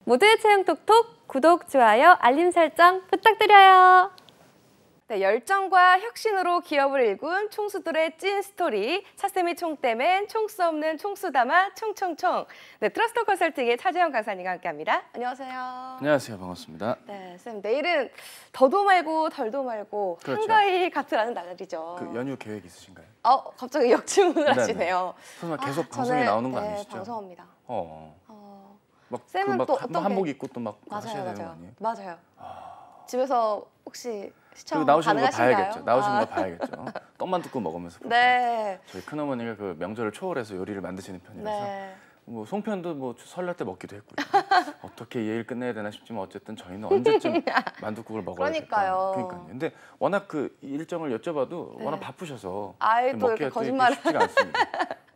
모두의 채용 톡톡 구독, 좋아요, 알림 설정 부탁드려요. 네, 열정과 혁신으로 기업을 일군 총수들의 찐 스토리. 차쌤이 총대맨 총수 없는 총수담아 총총총. 네, 트러스트 컨설팅의 차재현 강사님과 함께합니다. 안녕하세요. 안녕하세요. 반갑습니다. 네, 쌤 내일은 더도 말고 덜도 말고 그렇죠. 한가위 같으라는 날이죠. 그 연휴 계획 있으신가요? 갑자기 역질문을 하시네요. 설마 계속 방송에 나오는 거 아니시죠? 네, 방송합니다. 쌤은 또 막 한복 입고 또 막 하셔야 되는 거 맞아요. 아니에요? 맞아요. 집에서 혹시 시청 나오시는 거 가능하신가요? 봐야겠죠. 나오시는 거 봐야겠죠. 떡만 듣고 먹으면서. 네. 저희 큰어머니가 그 명절을 초월해서 요리를 만드시는 편이라서 네. 뭐 송편도 뭐 설날 때 먹기도 했고요. 어떻게 이 일 끝내야 되나 싶지만 어쨌든 저희는 언제쯤 만둣국을 먹어야 그러니까요. 그러니까요. 근데 워낙 그 일정을 여쭤봐도 네. 워낙 바쁘셔서 또 이렇게 거짓말을 쉽지가 않습니다.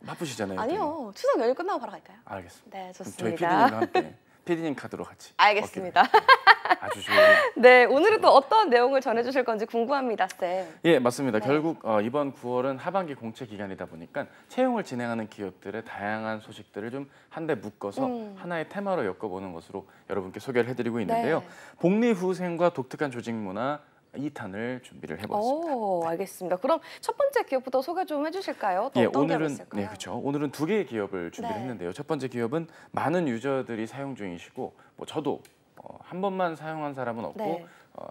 바쁘시잖아요. 아니요. 추석 연휴 끝나고 바로 갈까요? 알겠습니다. 네, 저희 좋습니다. PD님과 함께 PD님 카드로 같이. 알겠습니다. 아주 좋은. 네, 오늘은 또 어떤 내용을 전해주실 건지 궁금합니다, 쌤. 예, 맞습니다. 네. 결국 이번 9월은 하반기 공채 기간이다 보니까 채용을 진행하는 기업들의 다양한 소식들을 좀 한데 묶어서 하나의 테마로 엮어보는 것으로 여러분께 소개를 해드리고 있는데요. 네. 복리후생과 독특한 조직 문화 2탄을 준비를 해보았습니다. 오, 알겠습니다. 그럼 첫 번째 기업부터 소개 좀 해주실까요? 또 어떤 기업이 있을까요? 네, 그렇죠. 오늘은 두 개의 기업을 준비를 네. 했는데요. 첫 번째 기업은 많은 유저들이 사용 중이시고, 뭐 저도 한 번만 사용한 사람은 없고, 네.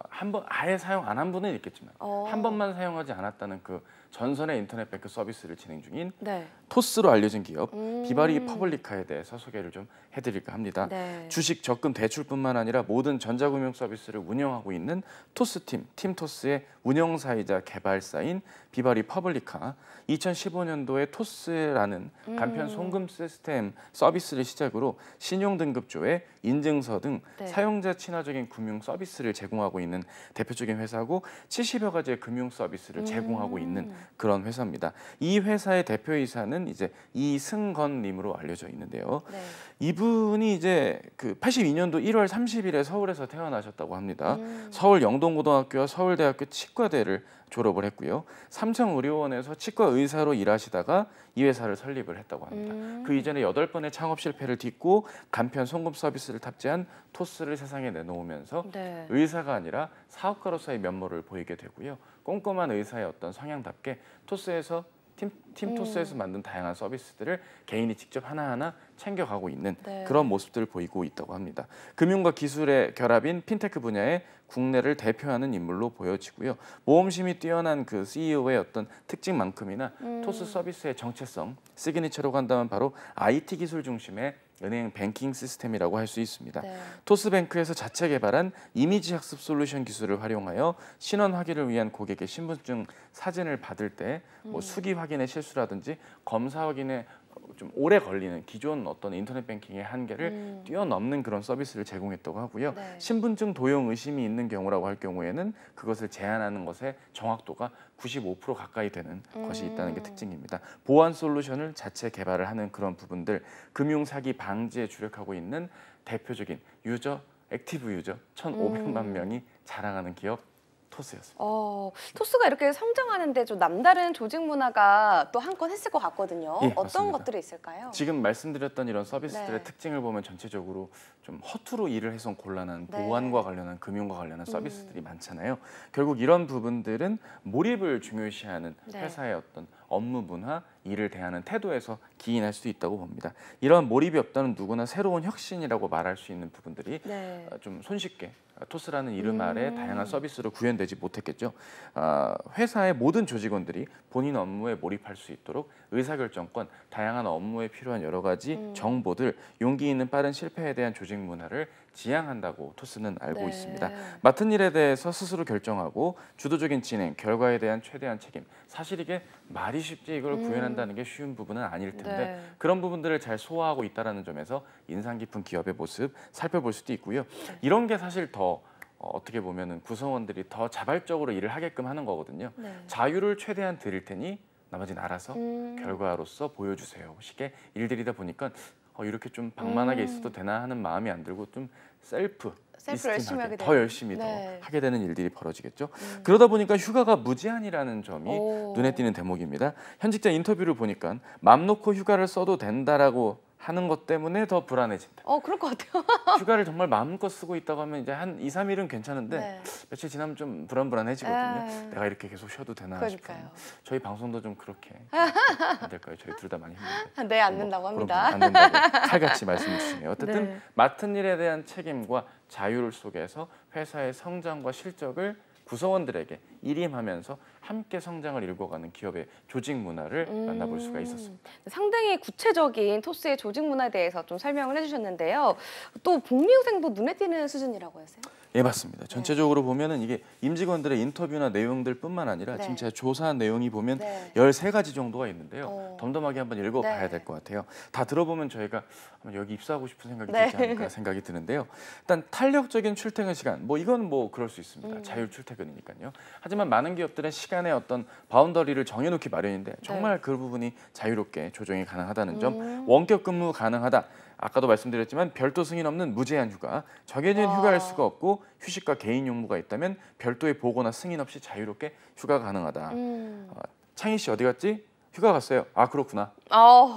한 번 아예 사용 안 한 분은 있겠지만 한 번만 사용하지 않았다는 그 전선의 인터넷 뱅크 서비스를 진행 중인 네. 토스로 알려진 기업 비바리 퍼블리카에 대해서 소개를 좀 해드릴까 합니다. 네. 주식, 적금, 대출뿐만 아니라 모든 전자금융 서비스를 운영하고 있는 토스팀, 팀토스의 운영사이자 개발사인 비바리 퍼블리카. 2015년도에 토스라는 간편 송금 시스템 서비스를 시작으로 신용등급조회, 인증서 등 네. 사용자 친화적인 금융 서비스를 제공하고 있는 대표적인 회사고 70여 가지의 금융 서비스를 제공하고 있는 그런 회사입니다. 이 회사의 대표이사는 이제 이승건님으로 알려져 있는데요. 네. 이분이 이제 그 82년도 1월 30일에 서울에서 태어나셨다고 합니다. 서울 영동고등학교와 서울대학교 치과대를 졸업을 했고요. 삼성의료원에서 치과 의사로 일하시다가 이 회사를 설립을 했다고 합니다. 그 이전에 8번의 창업 실패를 딛고 간편 송금 서비스를 탑재한 토스를 세상에 내놓으면서 네. 의사가 아니라 사업가로서의 면모를 보이게 되고요. 꼼꼼한 의사의 어떤 성향답게 토스에서 팀 토스에서 만든 다양한 서비스들을 개인이 직접 하나하나 챙겨가고 있는 네. 그런 모습들을 보이고 있다고 합니다. 금융과 기술의 결합인 핀테크 분야의 국내를 대표하는 인물로 보여지고요. 모험심이 뛰어난 그 CEO의 어떤 특징만큼이나 토스 서비스의 정체성, 시그니처로 간다면 바로 IT 기술 중심의 은행 뱅킹 시스템이라고 할 수 있습니다. 네. 토스뱅크에서 자체 개발한 이미지 학습 솔루션 기술을 활용하여 신원 확인을 위한 고객의 신분증 사진을 받을 때 뭐 수기 확인의 실수라든지 검사 확인에 좀 오래 걸리는 기존 어떤 인터넷 뱅킹의 한계를 뛰어넘는 그런 서비스를 제공했다고 하고요. 네. 신분증 도용 의심이 있는 경우라고 할 경우에는 그것을 제한하는 것의 정확도가 95% 가까이 되는 것이 있다는 게 특징입니다. 보안 솔루션을 자체 개발을 하는 그런 부분들, 금융 사기 방지에 주력하고 있는 대표적인 유저, 액티브 유저 1,500만 명이 자랑하는 기업 토스였습니다. 토스가 이렇게 성장하는데 좀 남다른 조직 문화가 또 한 건 했을 것 같거든요. 예, 어떤 맞습니다. 것들이 있을까요? 지금 말씀드렸던 이런 서비스들의 네. 특징을 보면 전체적으로 좀 허투루 일을 해선 곤란한 네. 보안과 관련한 금융과 관련한 서비스들이 많잖아요. 결국 이런 부분들은 몰입을 중요시하는 네. 회사의 어떤 업무 문화, 일을 대하는 태도에서 기인할 수 있다고 봅니다. 이런 몰입이 없다는 누구나 새로운 혁신이라고 말할 수 있는 부분들이 네. 좀 손쉽게 토스라는 이름 아래 다양한 서비스로 구현되지 못했겠죠. 회사의 모든 조직원들이 본인 업무에 몰입할 수 있도록 의사결정권, 다양한 업무에 필요한 여러 가지 정보들, 용기 있는 빠른 실패에 대한 조직 문화를 지향한다고 토스는 알고 네. 있습니다. 맡은 일에 대해서 스스로 결정하고 주도적인 진행, 결과에 대한 최대한 책임. 사실 이게 말이 쉽지 이걸 구현한다는 게 쉬운 부분은 아닐 텐데 네. 그런 부분들을 잘 소화하고 있다는 점에서 인상 깊은 기업의 모습 살펴볼 수도 있고요. 이런 게 사실 더 어떻게 보면은 구성원들이 더 자발적으로 일을 하게끔 하는 거거든요. 네. 자유를 최대한 드릴 테니 나머지는 알아서 결과로서 보여주세요. 식의 일들이다 보니까 이렇게 좀 방만하게 있어도 되나 하는 마음이 안 들고 좀 셀프를 열심히 하게 더 되는. 열심히 네. 더 하게 되는 일들이 벌어지겠죠. 그러다 보니까 휴가가 무제한이라는 점이 오. 눈에 띄는 대목입니다. 현직자 인터뷰를 보니까 맘 놓고 휴가를 써도 된다라고 하는 것 때문에 더 불안해진다. 그럴 것 같아요. 휴가를 정말 마음껏 쓰고 있다고 하면 이제 한 2, 3일은 괜찮은데 네. 며칠 지나면 좀 불안해지거든요. 내가 이렇게 계속 쉬어도 되나 싶어요. 저희 방송도 좀 그렇게 안 될까요? 저희 둘 다 많이 힘든데. 네, 안 된다고 합니다. 안 된다고 칼같이 말씀해 주시네요. 어쨌든 맡은 일에 대한 책임과 자율 속에서 회사의 성장과 실적을 구성원들에게 일임하면서 함께 성장을 일궈가는 기업의 조직 문화를 만나볼 수가 있었습니다. 상당히 구체적인 토스의 조직 문화에 대해서 좀 설명을 해주셨는데요. 또 복리후생도 눈에 띄는 수준이라고 하세요? 예, 맞습니다. 전체적으로 보면은 이게 임직원들의 인터뷰나 내용들뿐만 아니라 지금 제가 조사한 내용이 보면 13가지 정도가 있는데요. 덤덤하게 한번 읽어봐야 될 것 같아요. 다 들어보면 저희가 여기 입사하고 싶은 생각이 들지 않을까 생각이 드는데요. 일단 탄력적인 출퇴근 시간, 이건 그럴 수 있습니다. 자율 출퇴근이니까요. 하지만 많은 기업들은 시간의 어떤 바운더리를 정해놓기 마련인데 정말 그 부분이 자유롭게 조정이 가능하다는 점, 원격 근무 가능하다. 아까도 말씀드렸지만 별도 승인 없는 무제한 휴가, 정해진 휴가일 수가 없고 휴식과 개인 용무가 있다면 별도의 보고나 승인 없이 자유롭게 휴가 가능하다. 창희 씨 어디 갔지? 휴가 갔어요. 아, 그렇구나.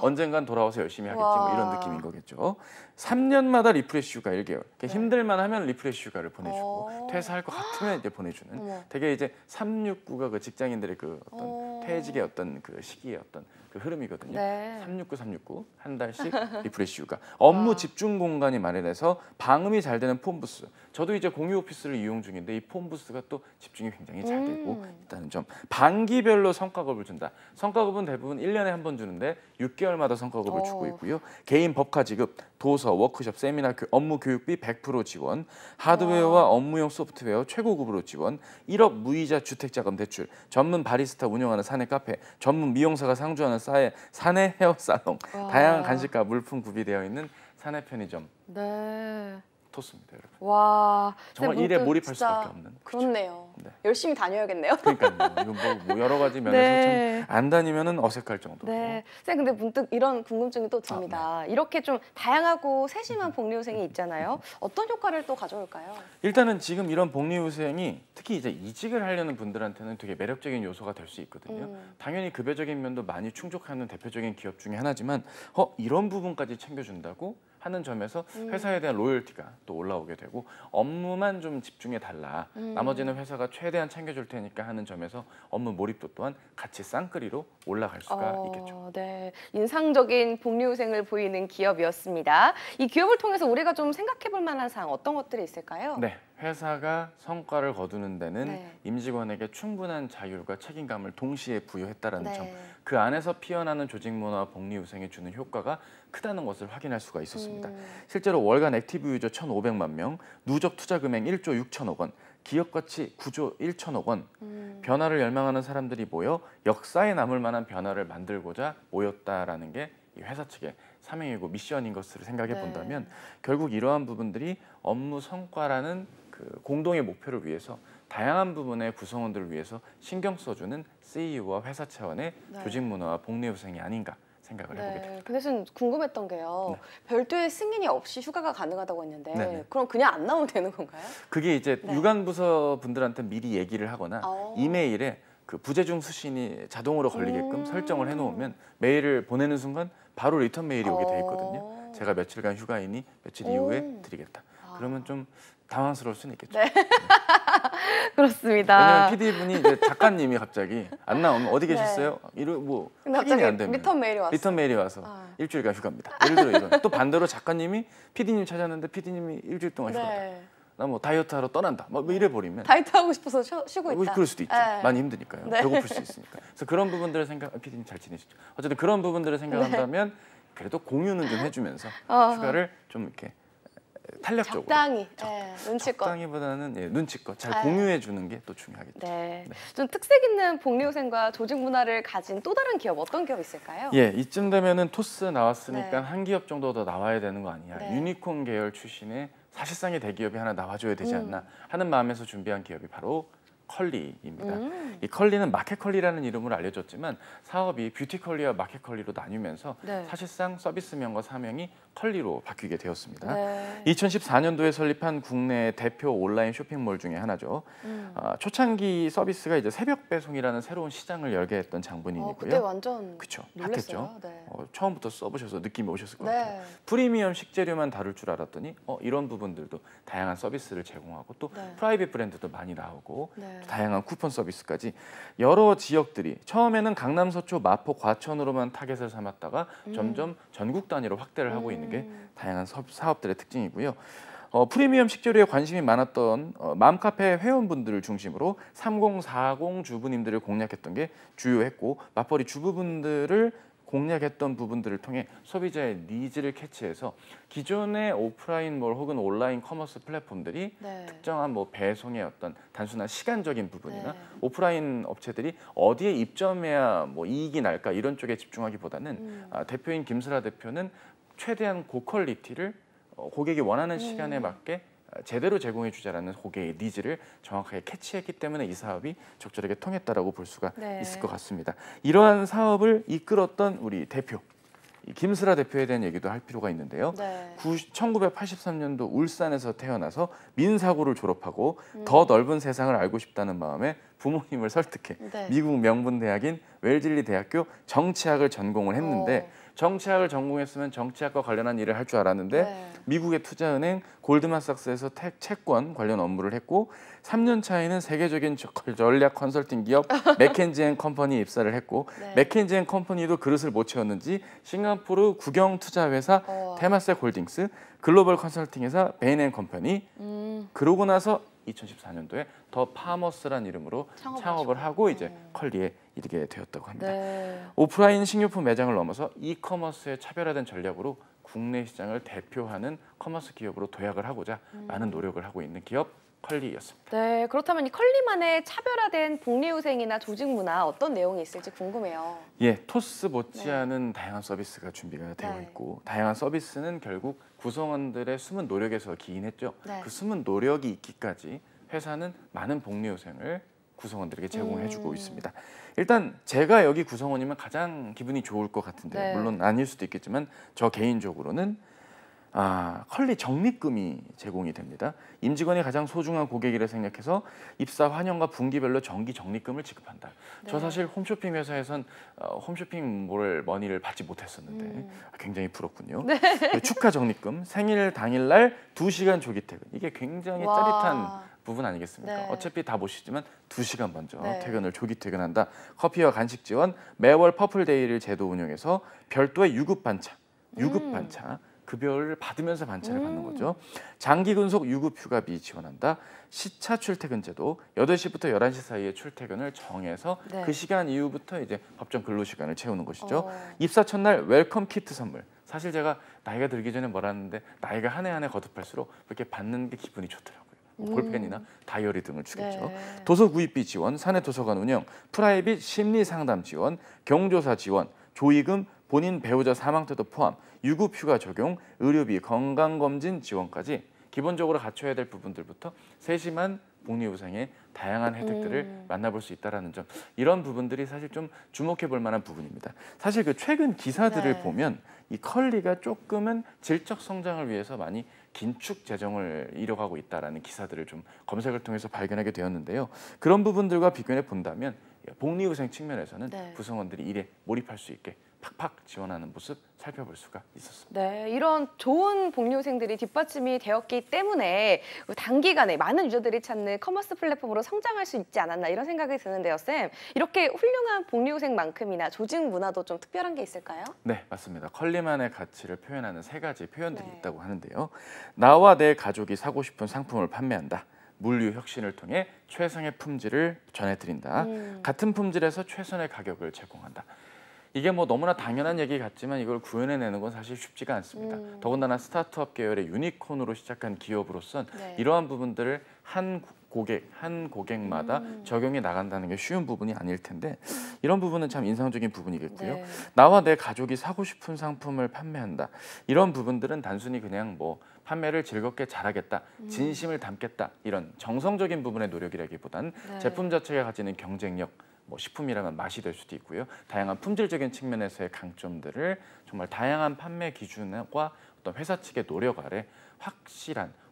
언젠간 돌아와서 열심히 하겠지. 이런 느낌인 거겠죠. 3년마다 리프레시 휴가 1개월. 힘들만 하면 리프레시 휴가를 보내주고 퇴사할 것 같으면 이제 보내주는. 되게 이제 369가 그 직장인들의 그 어떤 퇴직의 어떤 그 시기의 어떤 그 흐름이거든요. 369 한 달씩 리프레시 휴가. 업무 집중 공간이 마련해서 방음이 잘 되는 폰부스. 저도 이제 공유 오피스를 이용 중인데 이 폰부스가 또 집중이 굉장히 잘 되고 있다는 점. 반기별로 성과급을 준다. 성과급은 대부분 1년에 한 번 주는데 6개월마다 성과급을 주고 있고요. 개인 법카 지급, 도서, 워크숍, 세미나, 업무 교육비 100% 지원, 하드웨어와 업무용 소프트웨어 최고급으로 지원, 1억 무이자 주택자금 대출, 전문 바리스타 운영하는 사내 카페, 전문 미용사가 상주하는 사내 헤어 살롱, 다양한 간식과 물품 구비되어 있는 사내 편의점. 토스입니다, 여러분. 와, 정말 일에 몰입할 수밖에 없는. 그렇네요. 열심히 다녀야겠네요. 그러니까요. 이거 여러 가지 면에서 참 안 다니면은 어색할 정도. 선 근데 문득 이런 궁금증이 또 듭니다. 이렇게 좀 다양하고 세심한 복리후생이 있잖아요. 어떤 효과를 또 가져올까요? 일단은 지금 이런 복리후생이 특히 이제 이직을 하려는 분들한테는 되게 매력적인 요소가 될 수 있거든요. 당연히 급여적인 면도 많이 충족하는 대표적인 기업 중에 하나지만 이런 부분까지 챙겨준다고 하는 점에서 회사에 대한 로열티가 또 올라오게 되고 업무만 좀 집중해 달라. 나머지는 회사가 최대한 챙겨줄 테니까 하는 점에서 업무 몰입도 또한 같이 쌍끌이로 올라갈 수가 있겠죠. 네, 인상적인 복리후생을 보이는 기업이었습니다. 이 기업을 통해서 우리가 좀 생각해볼 만한 사항 어떤 것들이 있을까요? 네, 회사가 성과를 거두는 데는 임직원에게 충분한 자율과 책임감을 동시에 부여했다는 점, 그 안에서 피어나는 조직 문화와 복리후생이 주는 효과가 크다는 것을 확인할 수가 있었습니다. 실제로 월간 액티브 유저 1,500만 명, 누적 투자 금액 1조 6천억 원, 기업 가치 9조 1천억 원, 변화를 열망하는 사람들이 모여 역사에 남을 만한 변화를 만들고자 모였다라는 게 이 회사 측의 사명이고 미션인 것을 생각해 본다면 결국 이러한 부분들이 업무 성과라는 그 공동의 목표를 위해서 다양한 부분의 구성원들을 위해서 신경 써주는 CEO와 회사 차원의 조직 문화와 복리후생이 아닌가 생각을 해보게 됩니다. 그 대신 궁금했던 게요. 별도의 승인이 없이 휴가가 가능하다고 했는데 그럼 그냥 안 나오면 되는 건가요? 그게 이제 유관부서 분들한테 미리 얘기를 하거나 이메일에 그 부재중 수신이 자동으로 걸리게끔 설정을 해놓으면 메일을 보내는 순간 바로 리턴 메일이 오게 돼 있거든요. 제가 며칠간 휴가이니 며칠 이후에 드리겠다. 그러면 좀 당황스러울 수는 있겠죠. 그렇습니다. 왜냐하면 PD분이 이제 작가님이 갑자기 안 나오면 어디 계셨어요? 확인이 안 되면 리턴 메일이 와서 일주일간 휴가입니다. 예를 들어 이런. 또 반대로 작가님이 PD님 찾았는데 PD님이 일주일 동안 휴가다. 나 다이어트 하러 떠난다. 이래 버리면 다이어트 하고 싶어서 쉬고 있다. 그럴 수도 있죠. 많이 힘드니까요. 배고플 수 있으니까. 그래서 그런 부분들을 PD님 잘 지내시죠? 어쨌든 그런 부분들을 생각한다면 그래도 공유는 좀 해주면서 휴가를 좀 이렇게 탄력적으로 눈치껏 적당히보다는 눈치껏 잘 공유해 주는 게 또 중요하겠죠. 좀 특색 있는 복리후생과 조직 문화를 가진 또 다른 기업 어떤 기업 있을까요? 이쯤 되면은 토스 나왔으니까 한 기업 정도 더 나와야 되는 거 아니야. 유니콘 계열 출신의 사실상의 대기업이 하나 나와줘야 되지 않나 하는 마음에서 준비한 기업이 바로 컬리입니다. 이 컬리는 마켓컬리라는 이름으로 알려졌지만 사업이 뷰티컬리와 마켓컬리로 나뉘면서 네. 사실상 서비스명과 사명이 컬리로 바뀌게 되었습니다. 네. 2014년도에 설립한 국내 대표 온라인 쇼핑몰 중에 하나죠. 초창기 서비스가 이제 새벽 배송이라는 새로운 시장을 열게 했던 장본인이고요. 그때 완전 그쵸, 놀랐어요. 핫했죠. 네. 처음부터 써보셔서 느낌이 오셨을 것 네. 같아요. 프리미엄 식재료만 다룰 줄 알았더니 이런 부분들도 다양한 서비스를 제공하고 또 네. 프라이빗 브랜드도 많이 나오고 네. 또 다양한 쿠폰 서비스까지 여러 지역들이 처음에는 강남, 서초, 마포, 과천으로만 타겟을 삼았다가 점점 전국 단위로 확대를 하고 있는 게 다양한 사업들의 특징이고요. 프리미엄 식재료에 관심이 많았던 맘카페 회원분들을 중심으로 3040 주부님들을 공략했던 게 주요했고 맞벌이 주부분들을 공략했던 부분들을 통해 소비자의 니즈를 캐치해서 기존의 오프라인몰 혹은 온라인 커머스 플랫폼들이 네. 특정한 뭐 배송의 어떤 단순한 시간적인 부분이나 네. 오프라인 업체들이 어디에 입점해야 뭐 이익이 날까 이런 쪽에 집중하기보다는 대표인 김슬아 대표는 최대한 고퀄리티를 고객이 원하는 시간에 맞게 제대로 제공해 주자라는 고객의 니즈를 정확하게 캐치했기 때문에 이 사업이 적절하게 통했다라고 볼 수가 네. 있을 것 같습니다. 이러한 사업을 이끌었던 우리 대표 이 김슬아 대표에 대한 얘기도 할 필요가 있는데요. 네. 1983년도 울산에서 태어나서 민사고를 졸업하고 더 넓은 세상을 알고 싶다는 마음에 부모님을 설득해 네. 미국 명문대학인 웰즐리 대학교 정치학을 전공을 했는데 정치학을 전공했으면 정치학과 관련한 일을 할 줄 알았는데 네. 미국의 투자은행 골드만삭스에서 채권 관련 업무를 했고 3년 차에는 세계적인 전략 컨설팅 기업 맥켄지앤컴퍼니에 입사를 했고 네. 맥켄지앤컴퍼니도 그릇을 못 채웠는지 싱가포르 국영 투자회사 테마섹 홀딩스, 글로벌 컨설팅 회사 베인앤컴퍼니 그러고 나서 2014년도에 더 파머스란 이름으로 창업을 하고 이제 컬리에 이르게 되었다고 합니다. 네. 오프라인 식료품 매장을 넘어서 이커머스의 차별화된 전략으로 국내 시장을 대표하는 커머스 기업으로 도약을 하고자 많은 노력을 하고 있는 기업 컬리였습니다. 네, 그렇다면 이 컬리만의 차별화된 복리후생이나 조직 문화 어떤 내용이 있을지 궁금해요. 예, 토스 못지않은 다양한 서비스가 준비가 되어 네. 있고 다양한 서비스는 결국 구성원들의 숨은 노력에서 기인했죠. 네. 그 숨은 노력이 있기까지 회사는 많은 복리후생을 구성원들에게 제공해주고 있습니다. 일단 제가 여기 구성원이면 가장 기분이 좋을 것 같은데 네. 물론 아닐 수도 있겠지만 저 개인적으로는 컬리 적립금이 제공이 됩니다. 임직원이 가장 소중한 고객이라 생각해서 입사 환영과 분기별로 정기 적립금을 지급한다. 네. 저 사실 홈쇼핑 회사에선 홈쇼핑몰 머니를 받지 못했었는데 굉장히 부럽군요. 네. 축하 적립금, 생일 당일날 2시간 조기 퇴근. 이게 굉장히 와. 짜릿한 부분 아니겠습니까? 네. 어차피 다 못 쉬지만 2시간 먼저 네. 퇴근을 조기 퇴근한다. 커피와 간식 지원, 매월 퍼플데이를 제도 운영해서 별도의 유급 반차, 급여를 받으면서 반차를 받는 거죠. 장기 근속 유급 휴가비 지원한다. 시차 출퇴근 제도, 8시부터 11시 사이에 출퇴근을 정해서 네. 그 시간 이후부터 이제 법정 근로 시간을 채우는 것이죠. 입사 첫날 웰컴 키트 선물. 사실 제가 나이가 들기 전에 몰랐는데 나이가 한 해 한 해 거듭할수록 그렇게 받는 게 기분이 좋더라고요. 볼펜이나 다이어리 등을 주겠죠. 네. 도서 구입비 지원, 사내 도서관 운영, 프라이빗 심리 상담 지원, 경조사 지원, 조의금, 본인 배우자 사망 때도 포함, 유급 휴가 적용, 의료비, 건강검진 지원까지 기본적으로 갖춰야 될 부분들부터 세심한 복리후생의 다양한 혜택들을 만나볼 수 있다는 점, 이런 부분들이 사실 좀 주목해 볼 만한 부분입니다. 사실 그 최근 기사들을 네. 보면 이 컬리가 조금은 질적 성장을 위해서 많이 긴축 재정을 이뤄가고 있다라는 기사들을 좀 검색을 통해서 발견하게 되었는데요. 그런 부분들과 비교해 본다면 복리후생 측면에서는 네. 구성원들이 일에 몰입할 수 있게 팍팍 지원하는 모습 살펴볼 수가 있었습니다. 네, 이런 좋은 복리후생들이 뒷받침이 되었기 때문에 단기간에 많은 유저들이 찾는 커머스 플랫폼으로 성장할 수 있지 않았나 이런 생각이 드는데요, 쌤. 이렇게 훌륭한 복리후생만큼이나 조직 문화도 좀 특별한 게 있을까요? 네, 맞습니다. 컬리만의 가치를 표현하는 3가지 표현들이 네. 있다고 하는데요. 나와 내 가족이 사고 싶은 상품을 판매한다. 물류 혁신을 통해 최상의 품질을 전해드린다. 같은 품질에서 최선의 가격을 제공한다. 이게 뭐 너무나 당연한 얘기 같지만 이걸 구현해내는 건 사실 쉽지가 않습니다. 더군다나 스타트업 계열의 유니콘으로 시작한 기업으로선 네. 이러한 부분들을 한 고객마다 적용해 나간다는 게 쉬운 부분이 아닐 텐데 이런 부분은 참 인상적인 부분이겠고요. 네. 나와 내 가족이 사고 싶은 상품을 판매한다. 이런 부분들은 단순히 그냥 뭐 판매를 즐겁게 잘하겠다, 진심을 담겠다 이런 정성적인 부분의 노력이라기보단 네. 제품 자체가 가지는 경쟁력, 뭐 식품이라면 맛이 될 수도 있고요. 다양한 품질적인 측면에서의 강점들을 정말 다양한 판매 기준과 어떤 회사 측의 노력 아래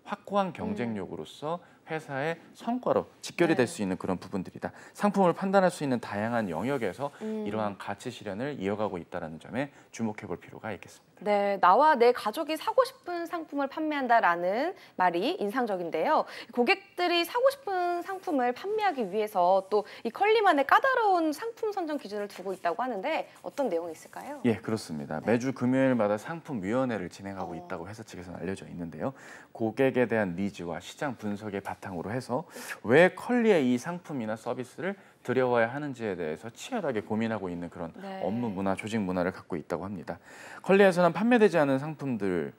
확고한 경쟁력으로서 회사의 성과로 직결이 될 수 있는 그런 부분들이다. 상품을 판단할 수 있는 다양한 영역에서 이러한 가치 실현을 이어가고 있다는 점에 주목해 볼 필요가 있겠습니다. 네, 나와 내 가족이 사고 싶은 상품을 판매한다라는 말이 인상적인데요. 고객들이 사고 싶은 상품을 판매하기 위해서 또 이 컬리만의 까다로운 상품 선정 기준을 두고 있다고 하는데 어떤 내용이 있을까요? 예, 그렇습니다. 매주 금요일마다 상품위원회를 진행하고 있다고 회사 측에서는 알려져 있는데요. 고객에 대한 니즈와 시장 분석의 바탕으로 해서 왜 컬리의 이 상품이나 서비스를 들여와야 하는지에 대해서 치열하게 고민하고 있는 그런 네. 업무 문화, 조직 문화를 갖고 있다고 합니다. 컬리에서는 판매되지 않은 상품들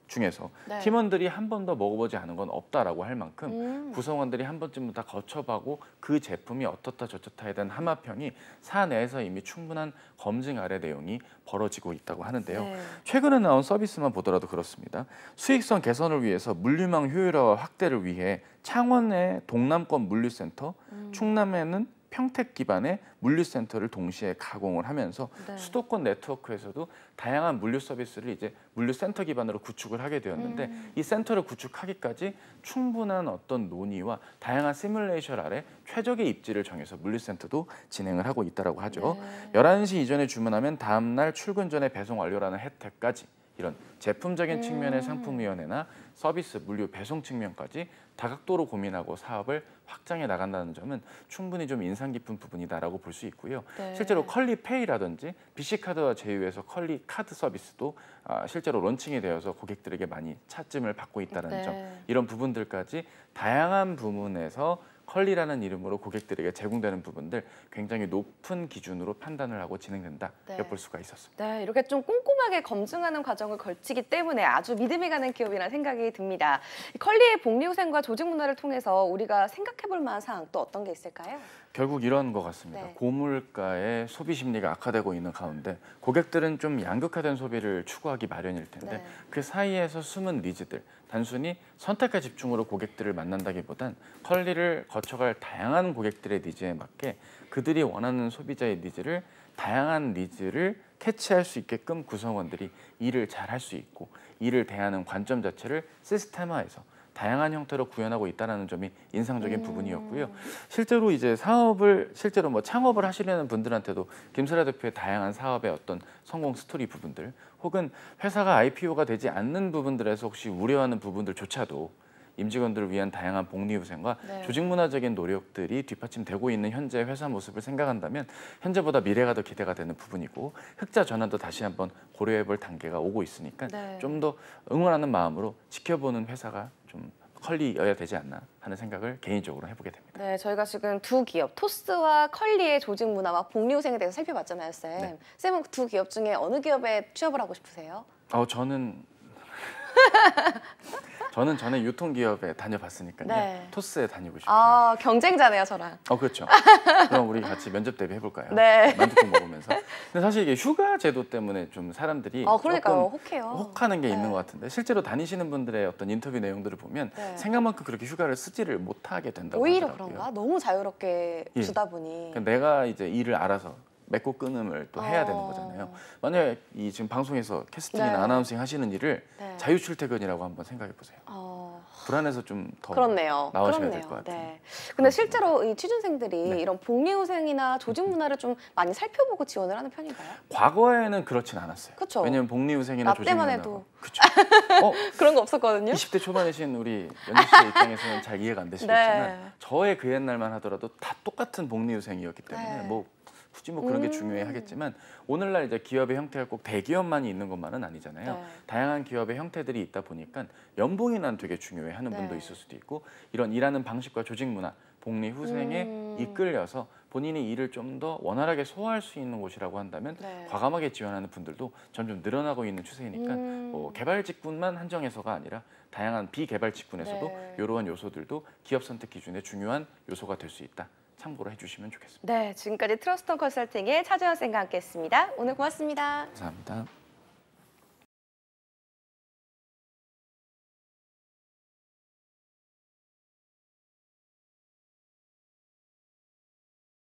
중에서 네. 팀원들이 한 번도 먹어보지 않은 건 없다라고 할 만큼 구성원들이 한 번쯤은 다 거쳐보고 그 제품이 어떻다 저렇다에 대한 함합평이 사내에서 이미 충분한 검증 아래 내용이 벌어지고 있다고 하는데요. 네. 최근에 나온 서비스만 보더라도 그렇습니다. 수익성 개선을 위해서 물류망 효율화와 확대를 위해 창원의 동남권 물류센터, 충남에는 평택 기반의 물류센터를 동시에 가공을 하면서 네. 수도권 네트워크에서도 다양한 물류 서비스를 이제 물류센터 기반으로 구축을 하게 되었는데 이 센터를 구축하기까지 충분한 어떤 논의와 다양한 시뮬레이션 아래 최적의 입지를 정해서 물류센터도 진행을 하고 있다고 하죠. 네. 11시 이전에 주문하면 다음 날 출근 전에 배송 완료라는 혜택까지 이런 제품적인 측면의 상품위원회나 서비스, 물류, 배송 측면까지 다각도로 고민하고 사업을 확장해 나간다는 점은 충분히 좀 인상 깊은 부분이다라고 볼 수 있고요. 네. 실제로 컬리페이라든지 BC카드와 제휴해서 컬리 카드 서비스도 실제로 론칭이 되어서 고객들에게 많이 차짐을 받고 있다는 네. 점, 이런 부분들까지 다양한 부문에서 컬리라는 이름으로 고객들에게 제공되는 부분들 굉장히 높은 기준으로 판단을 하고 진행된다 네. 엿볼 수가 있었습니다. 네, 이렇게 좀 꼼꼼하게 검증하는 과정을 걸치기 때문에 아주 믿음이 가는 기업이라는 생각이 듭니다. 이 컬리의 복리후생과 조직 문화를 통해서 우리가 생각해볼 만한 사항 또 어떤 게 있을까요? 결국 이런 것 같습니다. 네. 고물가의 소비 심리가 악화되고 있는 가운데 고객들은 좀 양극화된 소비를 추구하기 마련일 텐데 네. 그 사이에서 숨은 니즈들, 단순히 선택과 집중으로 고객들을 만난다기보단 컬리를 거쳐갈 다양한 고객들의 니즈에 맞게 그들이 원하는 소비자의 니즈를 다양한 니즈를 캐치할 수 있게끔 구성원들이 일을 잘 할 수 있고 일을 대하는 관점 자체를 시스템화해서 다양한 형태로 구현하고 있다는 점이 인상적인 부분이었고요. 실제로 이제 실제로 뭐 창업을 하시려는 분들한테도 김슬아 대표의 다양한 사업의 어떤 성공 스토리 부분들 혹은 회사가 IPO가 되지 않는 부분들에서 혹시 우려하는 부분들조차도 임직원들을 위한 다양한 복리후생과 네. 조직 문화적인 노력들이 뒷받침되고 있는 현재 회사 모습을 생각한다면 현재보다 미래가 더 기대가 되는 부분이고 흑자 전환도 다시 한번 고려해볼 단계가 오고 있으니까 네. 좀 더 응원하는 마음으로 지켜보는 회사가 좀 컬리여야 되지 않나 하는 생각을 개인적으로 해보게 됩니다. 네, 저희가 지금 두 기업, 토스와 컬리의 조직 문화와 복리후생에 대해서 살펴봤잖아요, 쌤. 네. 쌤은 두 기업 중에 어느 기업에 취업을 하고 싶으세요? 저는 전에 유통기업에 다녀봤으니까요. 네. 토스에 다니고 싶어요. 아, 경쟁자네요, 저랑. 그렇죠. 그럼 우리 같이 면접 대비 해볼까요? 네. 만두국 먹으면서. 근데 사실 이게 휴가 제도 때문에 좀 사람들이 그러니까요, 조금 혹해요. 혹하는 게 네. 있는 것 같은데 실제로 다니시는 분들의 어떤 인터뷰 내용들을 보면 네. 생각만큼 그렇게 휴가를 쓰지를 못하게 된다고 오히려 하더라고요. 그런가? 너무 자유롭게 예. 주다 보니. 그러니까 내가 이제 일을 알아서 맺고 끊음을 또 해야 되는 거잖아요. 만약에 이 지금 방송에서 캐스팅이나 네. 아나운싱 하시는 일을 네. 자유출퇴근이라고 한번 생각해 보세요. 불안해서 좀 더 그렇네요. 나오셔야 될 것 같아요. 네. 근데 실제로 이 취준생들이 네. 이런 복리후생이나 조직 문화를 좀 많이 살펴보고 지원을 하는 편인가요? 과거에는 그렇진 않았어요. 그쵸. 왜냐면 복리후생이나 나 조직 때만 문화. 해도. 그렇죠. 그런 거 없었거든요. 20대 초반이신 우리 연주 씨의 입장에서는 잘 이해가 안 되시겠지만 네. 저의 그 옛날만 하더라도 다 똑같은 복리후생이었기 때문에 네. 뭐 굳이 뭐 그런 게 중요해 하겠지만 오늘날 이제 기업의 형태가 꼭 대기업만이 있는 것만은 아니잖아요. 네. 다양한 기업의 형태들이 있다 보니까 연봉이 난 되게 중요해 하는 네. 분도 있을 수도 있고 이런 일하는 방식과 조직 문화, 복리 후생에 이끌려서 본인의 일을 좀 더 원활하게 소화할 수 있는 곳이라고 한다면 네. 과감하게 지원하는 분들도 점점 늘어나고 있는 추세니까 뭐 개발 직군만 한정해서가 아니라 다양한 비개발 직군에서도 네. 이러한 요소들도 기업 선택 기준의 중요한 요소가 될 수 있다. 참고로 해주시면 좋겠습니다. 네, 지금까지 트러스톤 컨설팅의 차재현 쌤과 함께했습니다. 오늘 고맙습니다. 감사합니다.